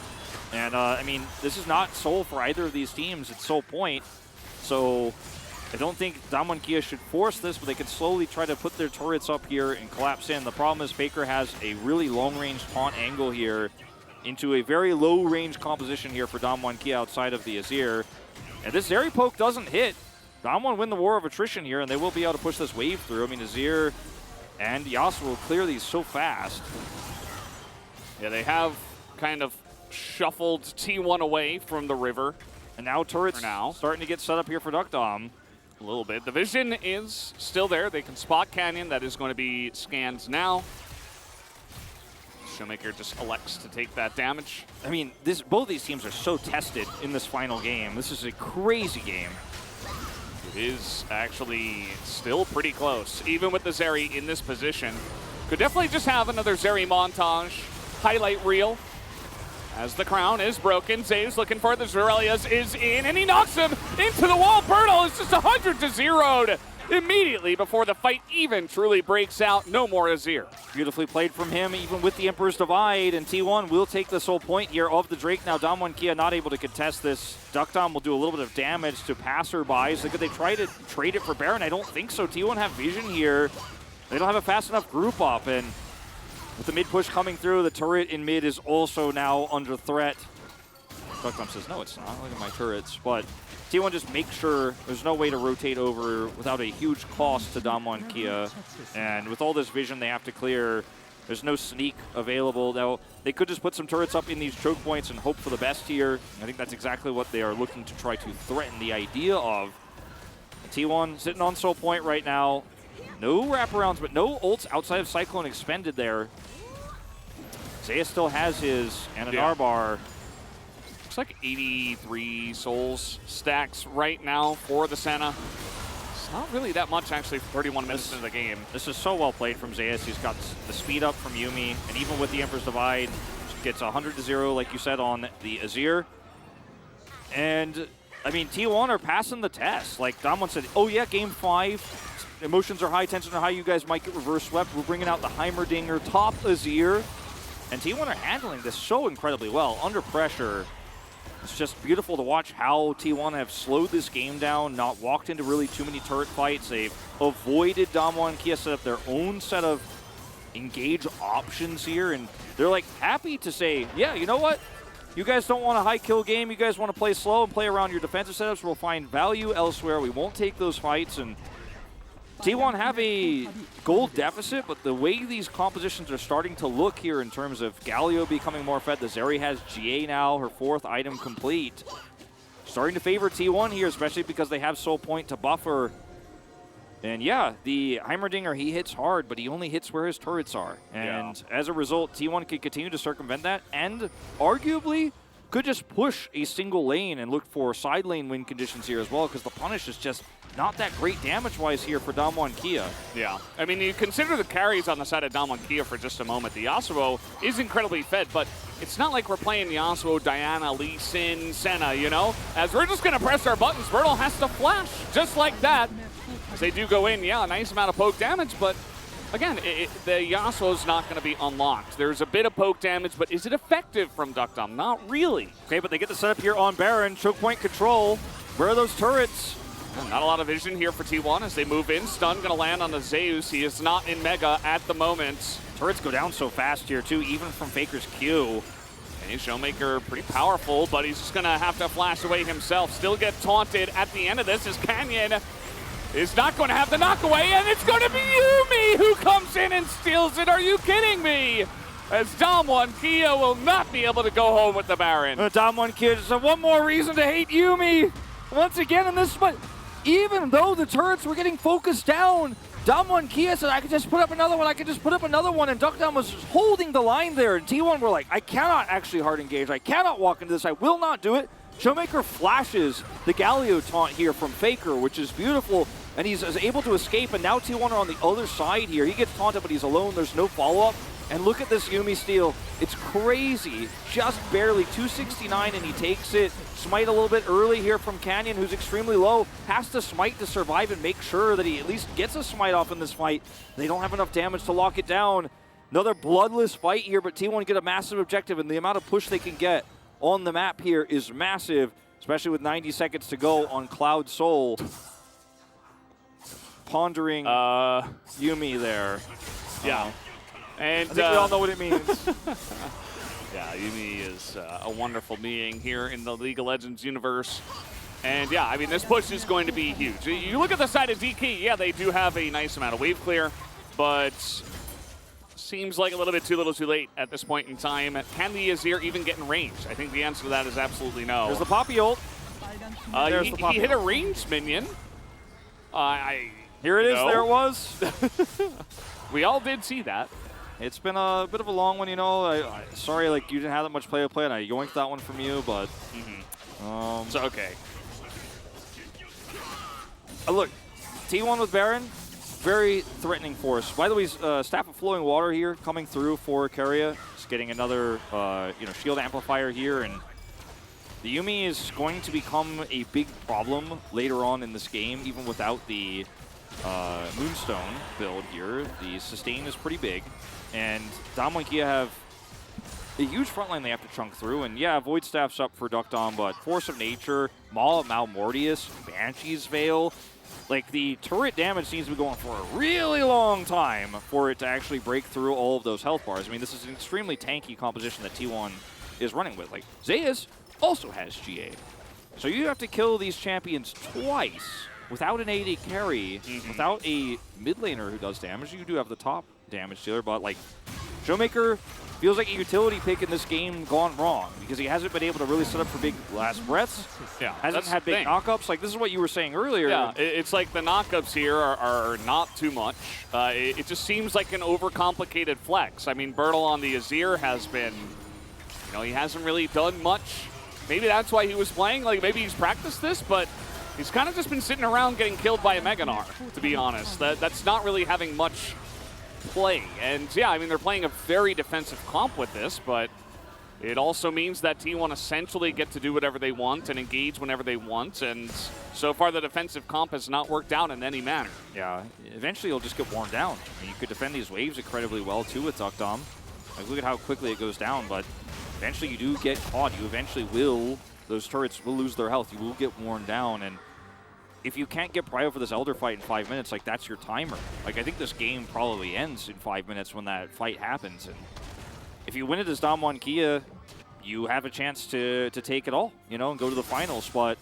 [SPEAKER 1] And, I mean, this is not Soul for either of these teams. It's Soul Point. So I don't think DAMWON Kia should force this, but they could slowly try to put their turrets up here and collapse in. The problem is Faker has a really long-range taunt angle here into a very low-range composition here for DAMWON Kia outside of the Azir. And this Zeri poke doesn't hit. DAMWON win the war of attrition here, and they will be able to push this wave through. I mean, Azir and Yasuo will clear these so fast.
[SPEAKER 2] Yeah, they have kind of shuffled T1 away from the river.
[SPEAKER 1] And now turrets starting to get set up here for DuckDom.
[SPEAKER 2] A little bit. The vision is still there. They can spot Canyon. That is going to be scanned now. Showmaker just elects to take that damage.
[SPEAKER 1] I mean, both these teams are so tested in this final game. This is a crazy game.
[SPEAKER 2] It is actually still pretty close, even with the Zeri in this position. Could definitely just have another Zeri montage highlight reel. As the crown is broken, Zave's looking for the Zerelius is in, and he knocks him into the wall. Bertle is just 100 to 0'd immediately before the fight even truly breaks out. No more Azir.
[SPEAKER 1] Beautifully played from him, even with the Emperor's Divide, and T1 will take the Soul Point here of the Drake. Now DAMWON Kia not able to contest this. DuckDom will do a little bit of damage to passerbys. Could they try to trade it for Baron? I don't think so. T1 have vision here. They don't have a fast enough group up, and with the mid push coming through, the turret in mid is also now under threat. DuckDom says, no, it's not. Look at my turrets. But T1 just makes sure there's no way to rotate over without a huge cost to DAMWON Kia. And with all this vision they have to clear, there's no sneak available. Now, they could just put some turrets up in these choke points and hope for the best here. I think that's exactly what they are looking to try to threaten the idea of. T1 sitting on Soul Point right now. No wraparounds, but no ults outside of Cyclone expended there. Zaya still has his, and an Narbar.
[SPEAKER 2] Looks like 83 souls stacks right now for the Senna. It's not really that much, actually, for 31 minutes into the game.
[SPEAKER 1] This is so well played from Zayas. He's got the speed up from Yuumi, and even with the Emperor's Divide, gets 100 to 0, like you said, on the Azir. And, I mean, T1 are passing the test. Like DAMWON said, oh yeah, game 5. Emotions are high, tensions are high, you guys might get reverse swept. We're bringing out the Heimerdinger, top Azir. And T1 are handling this so incredibly well. Under pressure, it's just beautiful to watch how T1 have slowed this game down, not walked into really too many turret fights. They've avoided DAMWON Kia, set up their own set of engage options here. And they're like happy to say, yeah, you know what? You guys don't want a high kill game. You guys want to play slow and play around your defensive setups. We'll find value elsewhere. We won't take those fights. And T1 have a gold deficit, but the way these compositions are starting to look here in terms of Galio becoming more fed, the Zeri has GA now, her 4th item complete. Starting to favor T1 here, especially because they have Soul Point to buffer. And yeah, the Heimerdinger, he hits hard, but he only hits where his turrets are. And as a result, T1 can continue to circumvent that and arguably could just push a single lane and look for side lane win conditions here as well, because the punish is just not that great damage-wise here for DAMWON Kia.
[SPEAKER 2] Yeah. I mean, you consider the carries on the side of DAMWON Kia for just a moment. The Yasuo is incredibly fed, but it's not like we're playing Yasuo, Diana, Lee Sin, Senna, you know? As we're just going to press our buttons, Bertle has to flash just like that. As they do go in, yeah, a nice amount of poke damage, but again, the Yasuo's not going to be unlocked. There's a bit of poke damage, but is it effective from Duckdom? Not really.
[SPEAKER 1] Okay, but they get the setup here on Baron. Choke point control. Where are those turrets?
[SPEAKER 2] Not a lot of vision here for T1 as they move in. Stun going to land on the Zeus. He is not in Mega at the moment.
[SPEAKER 1] Turrets go down so fast here, too, even from Faker's Q.
[SPEAKER 2] And Showmaker pretty powerful, but he's just going to have to flash away himself. Still get taunted at the end of this as Canyon is not going to have the knockaway, and it's going to be Yuumi who comes in and steals it. Are you kidding me? As DAMWON Kia will not be able to go home with the Baron.
[SPEAKER 1] DAMWON Kia, so one more reason to hate Yuumi. Once again in this spot, even though the turrets were getting focused down, DAMWON Kia said, I could just put up another one, and Duckdown was holding the line there, and T1 were like, I cannot actually hard engage, I cannot walk into this, I will not do it. Showmaker flashes the Galio taunt here from Faker, which is beautiful, and he's able to escape, and now T1 are on the other side here. He gets taunted, but he's alone, there's no follow-up. And look at this Yuumi steal. It's crazy. Just barely 269, and he takes it. Smite a little bit early here from Canyon, who's extremely low. Has to smite to survive and make sure that he at least gets a smite off in this fight. They don't have enough damage to lock it down. Another bloodless fight here, but T1 get a massive objective, and the amount of push they can get on the map here is massive, especially with 90 seconds to go on Cloud Soul. Pondering Yuumi there.
[SPEAKER 2] Yeah. And
[SPEAKER 1] I think we all know what it means.
[SPEAKER 2] Yeah, Yuumi is a wonderful being here in the League of Legends universe. And yeah, I mean, this push is going to be huge. You look at the side of DK, yeah, they do have a nice amount of wave clear, but seems like a little bit too little too late at this point in time. Can the Azir even get in range? I think the answer to that is absolutely no.
[SPEAKER 1] There's the Poppy ult.
[SPEAKER 2] He hit a ranged minion.
[SPEAKER 1] Here it is, there it was.
[SPEAKER 2] We all did see that.
[SPEAKER 1] It's been a bit of a long one, you know. Sorry, like, you didn't have that much play-to-play, and I yoinked that one from you, but...
[SPEAKER 2] It's okay.
[SPEAKER 1] Look, T1 with Baron, very threatening force. By the way, Staff of Flowing Water here coming through for Keria. Just getting another, shield amplifier here, and the Yuumi is going to become a big problem later on in this game, even without the Moonstone build here. The sustain is pretty big. And DAMWON Kia have a huge front line they have to chunk through. And yeah, Void Staff's up for Duckdom, but Force of Nature, Maul of Malmortius, Banshee's Veil. Like, the turret damage seems to be going for a really long time for it to actually break through all of those health bars. I mean, this is an extremely tanky composition that T1 is running with. Like, Zeus also has GA. So you have to kill these champions twice without an AD carry, without a mid laner who does damage. You do have the top damage dealer, but like, Showmaker feels like a utility pick in this game gone wrong because he hasn't been able to really set up for big last breaths.
[SPEAKER 2] Yeah,
[SPEAKER 1] hasn't had big knockups. Like, this is what you were saying earlier.
[SPEAKER 2] Yeah, it's like the knockups here are not too much. It just seems like an overcomplicated flex. I mean, Bertle on the Azir has been, he hasn't really done much. Maybe that's why he was playing. Like, maybe he's practiced this, but he's kind of just been sitting around getting killed by a Meganar, to be honest. That's not really having much play. And yeah, I mean, they're playing a very defensive comp with this, but it also means that T1 essentially get to do whatever they want and engage whenever they want. And so far, the defensive comp has not worked out in any manner.
[SPEAKER 1] Yeah, eventually you'll just get worn down. I mean, you could defend these waves incredibly well, too, with Duckdom. Like, look at how quickly it goes down, but eventually you do get caught. You eventually will, those turrets will lose their health. You will get worn down, and if you can't get prio for this Elder fight in 5 minutes, like, that's your timer. Like, I think this game probably ends in 5 minutes when that fight happens. And if you win it as DAMWON Kia, you have a chance to take it all, and go to the finals. But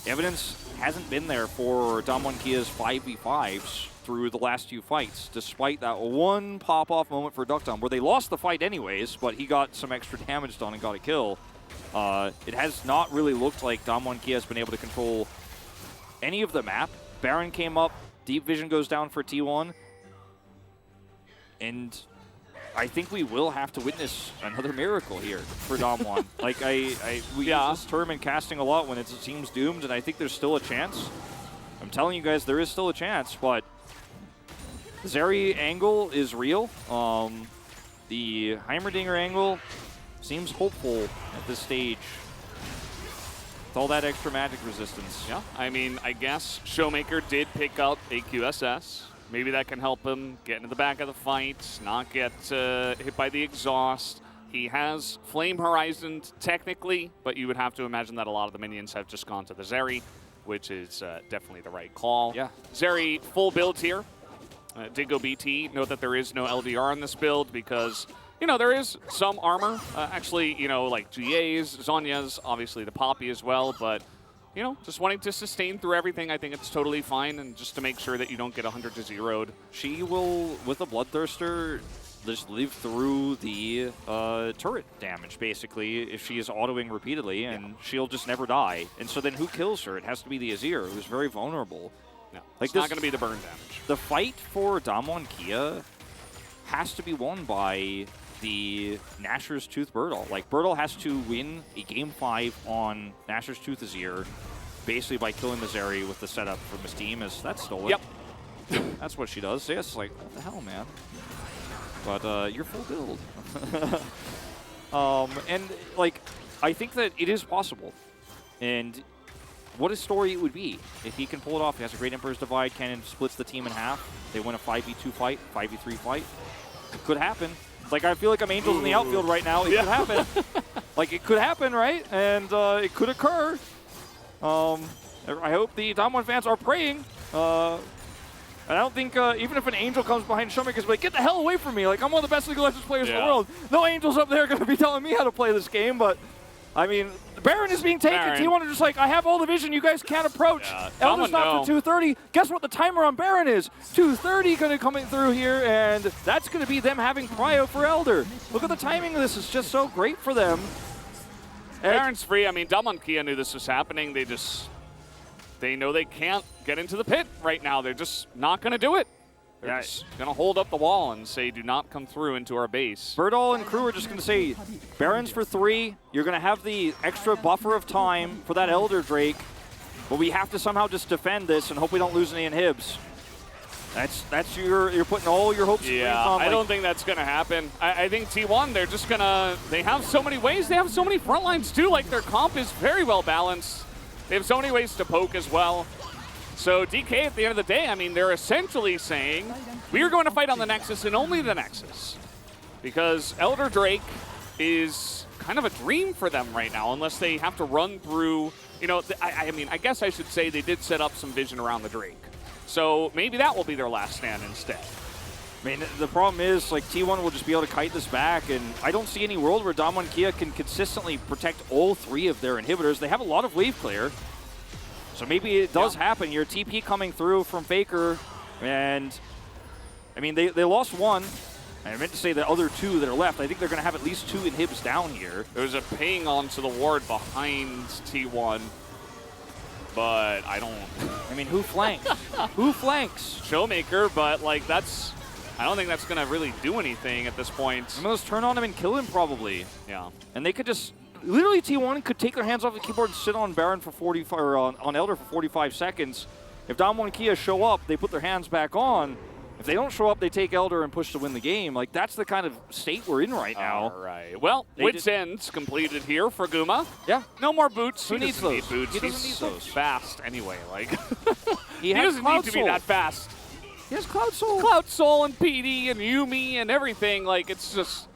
[SPEAKER 1] evidence hasn't been there for DAMWON Kia's 5v5s through the last few fights, despite that one pop-off moment for Duckdown, where they lost the fight anyways, but he got some extra damage done and got a kill. It has not really looked like DAMWON Kia has been able to control any of the map. Baron came up, Deep Vision goes down for T1, and I think we will have to witness another miracle here for DAMWON. Like, we use this term in casting a lot when it seems doomed, and I think there's still a chance. I'm telling you guys, there is still a chance, but the Zeri angle is real. The Heimerdinger angle seems hopeful at this stage with all that extra magic resistance.
[SPEAKER 2] Yeah, I mean, I guess Showmaker did pick up a QSS. Maybe that can help him get into the back of the fight, not get hit by the exhaust. He has Flame Horizon technically, but you would have to imagine that a lot of the minions have just gone to the Zeri, which is definitely the right call.
[SPEAKER 1] Yeah.
[SPEAKER 2] Zeri full build here. Did go BT. Note that there is no LDR in this build because, you know, there is some armor. Actually, you know, like GAs, Zhonya's, obviously the Poppy as well, but you know, just wanting to sustain through everything, I think it's totally fine, and just to make sure that you don't get 100 to 0'd.
[SPEAKER 1] She will, with a Bloodthirster, just live through the turret damage, basically, if she is autoing repeatedly, and she'll just never die. And so then who kills her? It has to be the Azir, who's very vulnerable.
[SPEAKER 2] No,
[SPEAKER 1] like
[SPEAKER 2] it's not going to be the burn damage.
[SPEAKER 1] The fight for DAMWON Kia has to be won by the Nashor's Tooth Birdle. Like, Birdle has to win a Game 5 on Nashor's Tooth Azir, basically by killing the Zeri with the setup from his team, as that's stolen.
[SPEAKER 2] Yep.
[SPEAKER 1] That's what she does. Yeah, it's like, what the hell, man? But you're full build. And, like, I think that it is possible. And what a story it would be if he can pull it off. He has a great Emperor's Divide, Cannon splits the team in half. They win a 5v2 fight, 5v3 fight. It could happen. Like, I feel like I'm Angels in the outfield right now. It could happen. Like, it could happen, right? And it could occur. I hope the DAMWON fans are praying. And I don't think, even if an Angel comes behind Showmaker, he's like, get the hell away from me. Like, I'm one of the best League of Legends players in the world. No Angels up there are going to be telling me how to play this game. But, I mean, Baron is being taken. T1 are just like, I have all the vision you guys can't approach.
[SPEAKER 2] Yeah,
[SPEAKER 1] Elder's not for 230. Guess what the timer on Baron is? 230 going to come in through here, and that's going to be them having Cryo for Elder. Look at the timing of this. It's just so great for them.
[SPEAKER 2] Baron's free. I mean, DAMWON Kia knew this was happening. They know they can't get into the pit right now. They're just not going to do it. They're just going to hold up the wall and say, do not come through into our base.
[SPEAKER 1] Birdall and crew are just going to say, Baron's for 3. You're going to have the extra buffer of time for that Elder Drake, but we have to somehow just defend this and hope we don't lose any inhibs. You're putting all your hopes and dreams on.
[SPEAKER 2] I don't think that's going to happen. I think T1, they're just going to, they have so many ways. They have so many front lines too. Like, their comp is very well balanced. They have so many ways to poke as well. So DK, at the end of the day, I mean, they're essentially saying, we are going to fight on the Nexus and only the Nexus. Because Elder Drake is kind of a dream for them right now, unless they have to run through, you know, I mean, I guess I should say they did set up some vision around the Drake. So maybe that will be their last stand instead.
[SPEAKER 1] I mean, the problem is, like, T1 will just be able to kite this back, and I don't see any world where DAMWON Kia can consistently protect all 3 of their inhibitors. They have a lot of wave clear. So maybe it does happen. Your TP coming through from Faker, and I mean, they lost 1. I meant to say the other 2 that are left. I think they're going to have at least 2 inhibs down here.
[SPEAKER 2] There's a ping onto the ward behind T1, but I don't...
[SPEAKER 1] I mean, who flanks? Who flanks?
[SPEAKER 2] Showmaker, but like I don't think that's going to really do anything at this point.
[SPEAKER 1] I'm going to turn on him and kill him probably.
[SPEAKER 2] Yeah.
[SPEAKER 1] And they could just... Literally, T1 could take their hands off the keyboard and sit on Baron for 45, or on Elder for 45 seconds. If DAMWON Kia show up, they put their hands back on. If they don't show up, they take Elder and push to win the game. Like, that's the kind of state we're in right now.
[SPEAKER 2] All right. Well, Wits End's completed here for Guma.
[SPEAKER 1] Yeah.
[SPEAKER 2] No more boots.
[SPEAKER 1] Who needs those?
[SPEAKER 2] Need boots.
[SPEAKER 1] He doesn't
[SPEAKER 2] He's
[SPEAKER 1] need those.
[SPEAKER 2] So fast anyway. Like,
[SPEAKER 1] he
[SPEAKER 2] doesn't need to be that fast.
[SPEAKER 1] He has Cloud Soul.
[SPEAKER 2] Cloud Soul and PD and Yumi and everything. Like, it's just...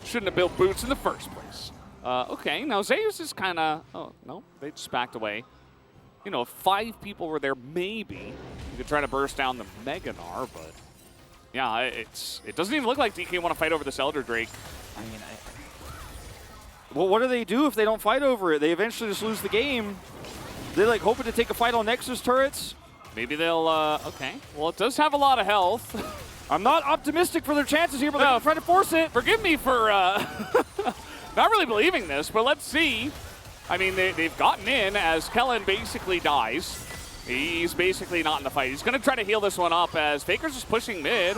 [SPEAKER 2] Shouldn't have built boots in the first place. Okay, now Zeus is kind of... Oh, no, they just backed away. You know, if 5 people were there, maybe you could try to burst down the Meganar, but... Yeah, it doesn't even look like DK want to fight over this Elder Drake.
[SPEAKER 1] I mean, well, what do they do if they don't fight over it? They eventually just lose the game. They like hoping to take a fight on Nexus turrets.
[SPEAKER 2] Maybe they'll, okay. Well, it does have a lot of health.
[SPEAKER 1] I'm not optimistic for their chances here, but they're trying to force it.
[SPEAKER 2] Forgive me for not really believing this, but let's see. I mean, they've gotten in as Kellen basically dies. He's basically not in the fight. He's going to try to heal this one up as Faker's just pushing mid.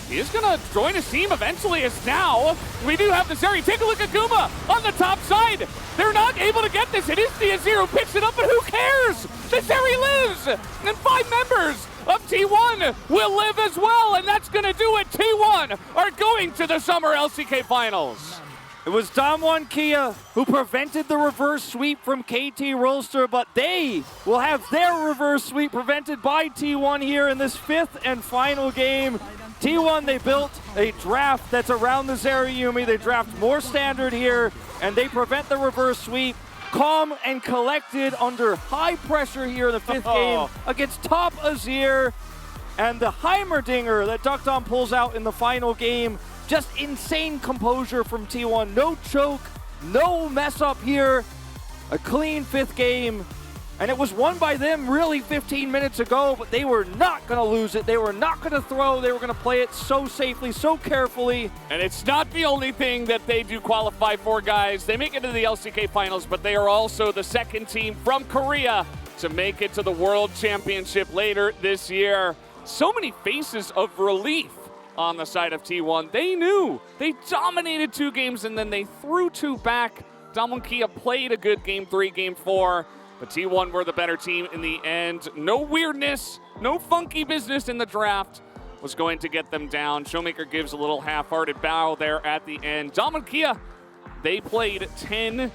[SPEAKER 2] He is going to join his team eventually as now we do have the Zeri. Take a look at Guma on the top side. They're not able to get this. It is the Azir who picks it up, but who cares? The Zeri lives, and 5 members of T1 will live as well, and that's going to do it. T1 are going to the Summer LCK Finals.
[SPEAKER 1] It was DAMWON Kia who prevented the reverse sweep from KT Rolster, but they will have their reverse sweep prevented by T1 here in this 5th and final game. T1, they built a draft that's around the Zeri Yuumi. They draft more standard here, and they prevent the reverse sweep. Calm and collected under high pressure here in the 5th game against top Azir. And the Heimerdinger that Duckdom pulls out in the final game. Just insane composure from T1. No choke, no mess up here. A clean 5th game. And it was won by them really 15 minutes ago, but they were not going to lose it. They were not going to throw. They were going to play it so safely, so carefully.
[SPEAKER 2] And it's not the only thing that they do qualify for, guys. They make it to the LCK Finals, but they are also the 2nd team from Korea to make it to the World Championship later this year. So many faces of relief on the side of T1. They knew. They dominated 2 games, and then they threw 2 back. DAMWON Kia played a good game 3, game 4. But T1 were the better team in the end. No weirdness, no funky business in the draft was going to get them down. Showmaker gives a little half-hearted bow there at the end. DAMWON Kia, they played 10